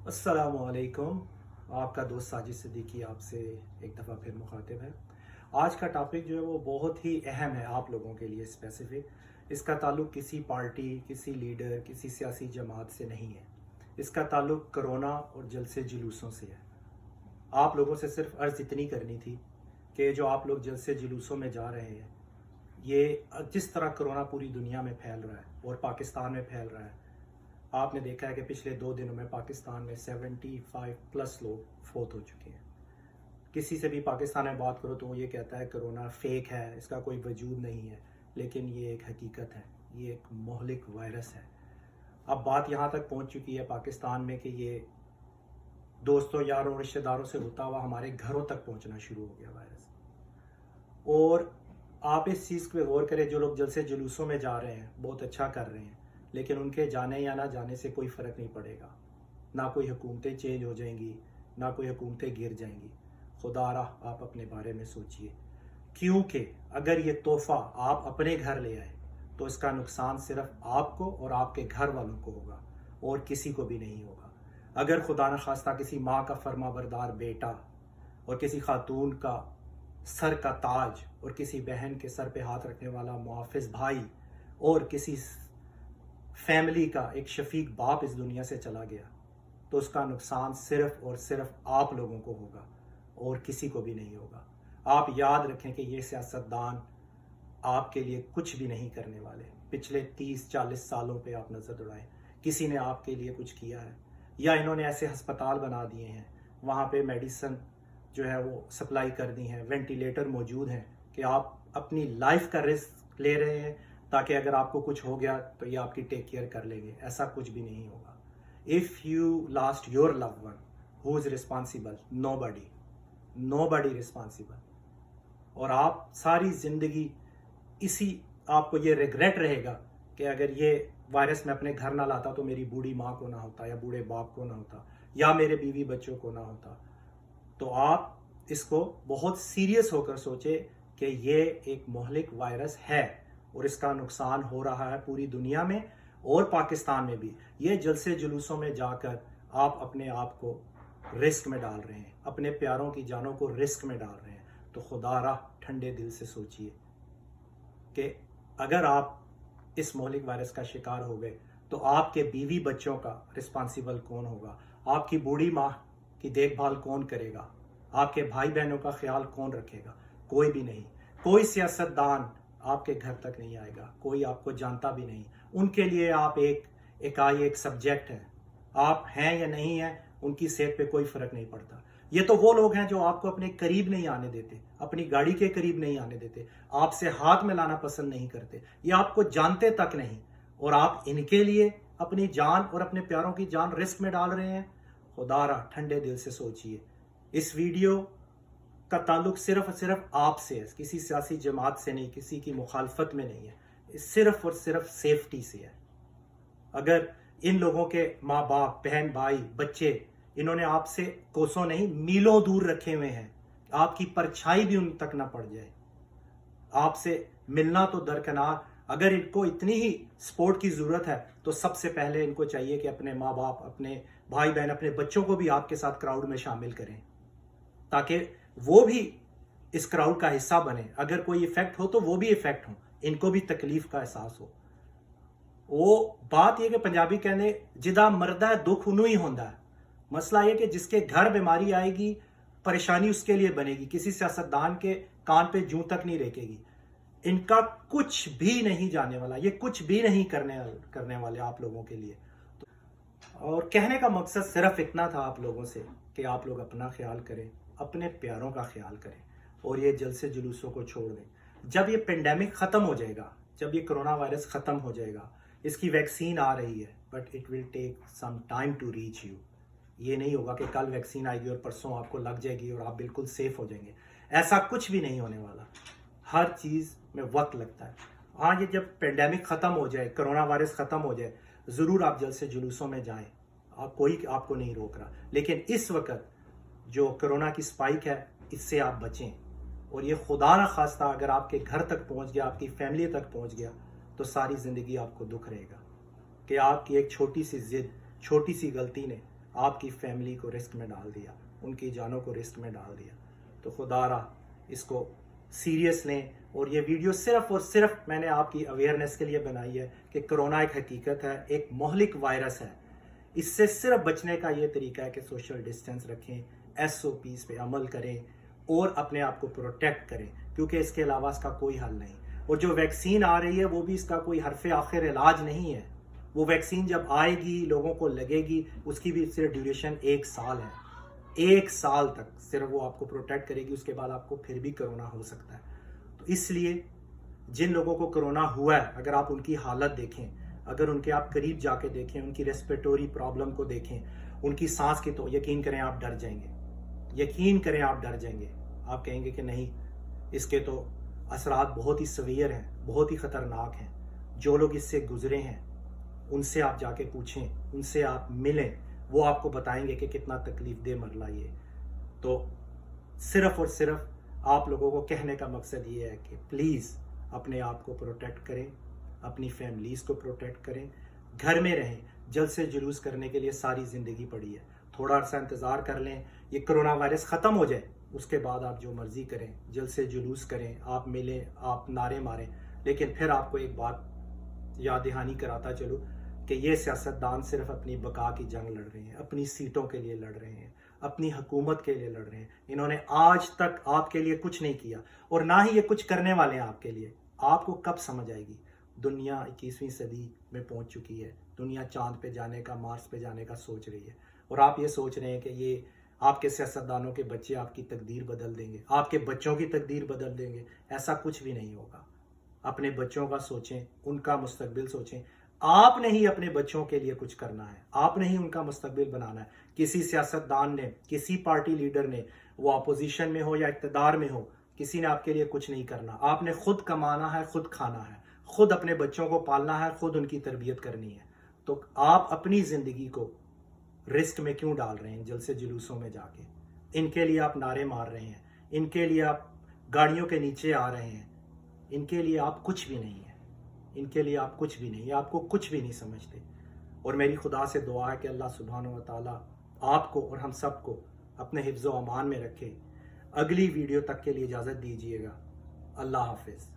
अस्सलामुअलैकुम। आपका दोस्त साजिद सिद्दीकी आपसे एक दफ़ा फिर मुखातिब है। आज का टॉपिक जो है वो बहुत ही अहम है आप लोगों के लिए स्पेसिफ़िक। इसका ताल्लुक़ किसी पार्टी, किसी लीडर, किसी सियासी जमात से नहीं है। इसका ताल्लुक़ कोरोना और जलसे जुलूसों से है। आप लोगों से सिर्फ अर्ज़ इतनी करनी थी कि जो आप लोग जलसे जुलूसों में जा रहे हैं, ये जिस तरह कोरोना पूरी दुनिया में फैल रहा है और पाकिस्तान में फैल रहा है, आपने देखा है कि पिछले 2 दिनों में पाकिस्तान में 75 प्लस लोग फौत हो चुके हैं। किसी से भी पाकिस्तान में बात करो तो वो ये कहता है कोरोना फेक है, इसका कोई वजूद नहीं है, लेकिन ये एक हकीकत है, ये एक मोहलिक वायरस है। अब बात यहाँ तक पहुँच चुकी है पाकिस्तान में कि ये दोस्तों, यारों, रिश्तेदारों से होता हुआ हमारे घरों तक पहुँचना शुरू हो गया वायरस। और आप इस चीज़ पे गौर करें, जो लोग जलसे जुलूसों में जा रहे हैं बहुत अच्छा कर रहे हैं, लेकिन उनके जाने या ना जाने से कोई फ़र्क नहीं पड़ेगा। ना कोई हुकूमतें चेंज हो जाएंगी, ना कोई हुकूमतें गिर जाएंगी। खुदारा आप अपने बारे में सोचिए, क्योंकि अगर ये तोहफ़ा आप अपने घर ले आए तो इसका नुकसान सिर्फ आपको और आपके घर वालों को होगा और किसी को भी नहीं होगा। अगर खुदा न खास्ता किसी माँ का फर्माबरदार बेटा और किसी खातून का सर का ताज और किसी बहन के सर पे हाथ रखने वाला मुआफ़िज़ भाई और किसी फैमिली का एक शफीक बाप इस दुनिया से चला गया, तो उसका नुकसान सिर्फ और सिर्फ आप लोगों को होगा और किसी को भी नहीं होगा। आप याद रखें कि ये सियासतदान आपके लिए कुछ भी नहीं करने वाले। पिछले 30-40 सालों पे आप नज़र दौड़ाएं, किसी ने आपके लिए कुछ किया है? या इन्होंने ऐसे हस्पताल बना दिए हैं, वहाँ पे मेडिसिन जो है वो सप्लाई कर दी हैं, वेंटिलेटर मौजूद हैं कि आप अपनी लाइफ का रिस्क ले रहे हैं ताकि अगर आपको कुछ हो गया तो ये आपकी टेक केयर कर लेंगे। ऐसा कुछ भी नहीं होगा। If you last your loved one, who is responsible? Nobody responsible. और आप सारी ज़िंदगी आपको ये रिग्रेट रहेगा कि अगर ये वायरस मैं अपने घर ना लाता तो मेरी बूढ़ी माँ को ना होता, या बूढ़े बाप को ना होता, या मेरे बीवी बच्चों को ना होता। तो आप इसको बहुत सीरियस होकर सोचें कि ये एक मोहलिक वायरस है और इसका नुकसान हो रहा है पूरी दुनिया में और पाकिस्तान में भी। ये जलसे जुलूसों में जाकर आप अपने आप को रिस्क में डाल रहे हैं, अपने प्यारों की जानों को रिस्क में डाल रहे हैं। तो खुदारा ठंडे दिल से सोचिए कि अगर आप इस मोहलिक वायरस का शिकार हो गए तो आपके बीवी बच्चों का रिस्पॉन्सिबल कौन होगा? आपकी बूढ़ी माँ की देखभाल कौन करेगा? आपके भाई बहनों का ख्याल कौन रखेगा? कोई भी नहीं। कोई सियासतदान आपके घर तक नहीं आएगा, कोई आपको जानता भी नहीं। उनके लिए आप एक सब्जेक्ट हैं। आप हैं या नहीं हैं, उनकी सेहत पे कोई फ़र्क नहीं पड़ता। ये तो वो लोग हैं जो आपको अपने करीब नहीं आने देते, अपनी गाड़ी के करीब नहीं आने देते, आपसे हाथ मिलाना पसंद नहीं करते, ये आपको जानते तक नहीं, और आप इनके लिए अपनी जान और अपने प्यारों की जान रिस्क में डाल रहे हैं। खुदारा ठंडे दिल से सोचिए। इस वीडियो का ताल्लुक सिर्फ और सिर्फ आपसे है, किसी सियासी जमात से नहीं, किसी की मुखालफत में नहीं है, सिर्फ और सिर्फ सेफ्टी से है। अगर इन लोगों के माँ बाप, बहन भाई, बच्चे, इन्होंने आपसे कोसों नहीं मीलों दूर रखे हुए हैं, आपकी परछाई भी उन तक ना पड़ जाए, आपसे मिलना तो दरकिनार, अगर इनको इतनी ही सपोर्ट की ज़रूरत है तो सबसे पहले इनको चाहिए कि अपने माँ बाप, अपने भाई बहन, अपने बच्चों को भी आपके साथ क्राउड में शामिल करें ताकि वो भी इस क्राउड का हिस्सा बने। अगर कोई इफेक्ट हो तो वो भी इफेक्ट हो, इनको भी तकलीफ का एहसास हो। वो बात यह कि पंजाबी कहने जिदा मरदा है दुख उन्हों ही होता है। मसला यह कि जिसके घर बीमारी आएगी परेशानी उसके लिए बनेगी, किसी सियासतदान के कान पे जूं तक नहीं रेकेगी। इनका कुछ भी नहीं जाने वाला, ये कुछ भी नहीं करने वाले आप लोगों के लिए। और कहने का मकसद सिर्फ इतना था आप लोगों से कि आप लोग अपना ख्याल करें, अपने प्यारों का ख्याल करें और ये जलसे जुलूसों को छोड़ दें। जब ये पेंडेमिक ख़त्म हो जाएगा, जब ये कोरोना वायरस ख़त्म हो जाएगा, इसकी वैक्सीन आ रही है, but it will take some time to reach you. ये नहीं होगा कि कल वैक्सीन आएगी और परसों आपको लग जाएगी और आप बिल्कुल सेफ हो जाएंगे। ऐसा कुछ भी नहीं होने वाला। हर चीज़ में वक्त लगता है। हाँ, ये जब पेंडेमिक ख़त्म हो जाए, कोरोना वायरस ख़त्म हो जाए, ज़रूर आप जलसे जुलूसों में जाएं, कोई आपको नहीं रोक रहा। लेकिन इस वक्त जो कोरोना की स्पाइक है, इससे आप बचें। और ये खुदा न खास्ता अगर आपके घर तक पहुंच गया, आपकी फैमिली तक पहुंच गया, तो सारी ज़िंदगी आपको दुख रहेगा कि आपकी एक छोटी सी ज़िद, छोटी सी गलती ने آپ کی فیملی کو رسک میں ڈال دیا، ان کی جانوں کو رسک میں ڈال دیا. تو خدا را اس کو سیریس لیں. اور یہ ویڈیو صرف اور صرف میں نے آپ کی اویئرنیس کے لیے بنائی ہے کہ کرونا ایک حقیقت ہے، ایک مہلک وائرس ہے. اس سے صرف بچنے کا یہ طریقہ ہے کہ سوشل ڈسٹینس رکھیں، SOPs پہ عمل کریں اور اپنے آپ کو پروٹیکٹ کریں، کیونکہ اس کے علاوہ اس کا کوئی حل نہیں. اور جو ویکسین آ رہی ہے وہ بھی اس کا کوئی حرف آخر علاج نہیں ہے. وہ ویکسین جب آئے گی لوگوں کو لگے گی، اس کی بھی صرف ڈیوریشن 1 سال ہے. 1 سال تک صرف وہ آپ کو پروٹیکٹ کرے گی، اس کے بعد آپ کو پھر بھی کرونا ہو سکتا ہے. تو اس لیے جن لوگوں کو کرونا ہوا ہے، اگر آپ ان کی حالت دیکھیں، اگر ان کے آپ قریب جا کے دیکھیں، ان کی ریسپیٹوری پرابلم کو دیکھیں، ان کی سانس کی، تو یقین کریں آپ ڈر جائیں گے. یقین کریں آپ ڈر جائیں گے. آپ کہیں گے کہ نہیں، اس کے تو اثرات بہت ہی سیویئر ہیں، بہت ہی خطرناک ہیں. جو لوگ اس سے گزرے ہیں ان سے آپ جا کے پوچھیں، ان سے آپ ملیں، وہ آپ کو بتائیں گے کہ کتنا تکلیف دہ مرحلہ یہ. تو صرف اور صرف آپ لوگوں کو کہنے کا مقصد یہ ہے کہ پلیز اپنے آپ کو پروٹیکٹ کریں، اپنی فیملیز کو پروٹیکٹ کریں، گھر میں رہیں. جلد سے جلوس کرنے کے لیے ساری زندگی پڑی ہے. تھوڑا عرصہ انتظار کر لیں، یہ کرونا وائرس ختم ہو جائے، اس کے بعد آپ جو مرضی کریں، جلد سے جلوس کریں، آپ ملیں، آپ نعرے ماریں. لیکن پھر آپ کو ایک بات یاد دہانی کراتا چلوں کہ یہ سیاستدان صرف اپنی بقا کی جنگ لڑ رہے ہیں، اپنی سیٹوں کے لیے لڑ رہے ہیں، اپنی حکومت کے لیے لڑ رہے ہیں. انہوں نے آج تک آپ کے لیے کچھ نہیں کیا، اور نہ ہی یہ کچھ کرنے والے ہیں آپ کے لیے. آپ کو کب سمجھ آئے گی؟ دنیا 21ویں صدی میں پہنچ چکی ہے. دنیا چاند پہ جانے کا، مارس پہ جانے کا سوچ رہی ہے، اور آپ یہ سوچ رہے ہیں کہ یہ آپ کے سیاستدانوں کے بچے آپ کی تقدیر بدل دیں گے، آپ کے بچوں کی تقدیر بدل دیں گے. ایسا کچھ بھی نہیں ہوگا. اپنے بچوں کا سوچیں، ان کا مستقبل سوچیں. آپ نے ہی اپنے بچوں کے لیے کچھ کرنا ہے، آپ نے ہی ان کا مستقبل بنانا ہے. کسی سیاستدان نے، کسی پارٹی لیڈر نے، وہ اپوزیشن میں ہو یا اقتدار میں ہو، کسی نے آپ کے لیے کچھ نہیں کرنا. آپ نے خود کمانا ہے، خود کھانا ہے، خود اپنے بچوں کو پالنا ہے، خود ان کی تربیت کرنی ہے. تو آپ اپنی زندگی کو رسک میں کیوں ڈال رہے ہیں جلد سے جلوسوں میں جا کے؟ ان کے لیے آپ نعرے مار رہے ہیں، ان کے لیے آپ گاڑیوں کے نیچے آ رہے ہیں. ان کے لیے آپ کچھ بھی نہیں ہیں، ان کے لیے آپ کچھ بھی نہیں، آپ کو کچھ بھی نہیں سمجھتے. اور میری خدا سے دعا ہے کہ اللہ سبحانہ و تعالیٰ آپ کو اور ہم سب کو اپنے حفظ و امان میں رکھے. اگلی ویڈیو تک کے لیے اجازت دیجیے گا. اللہ حافظ.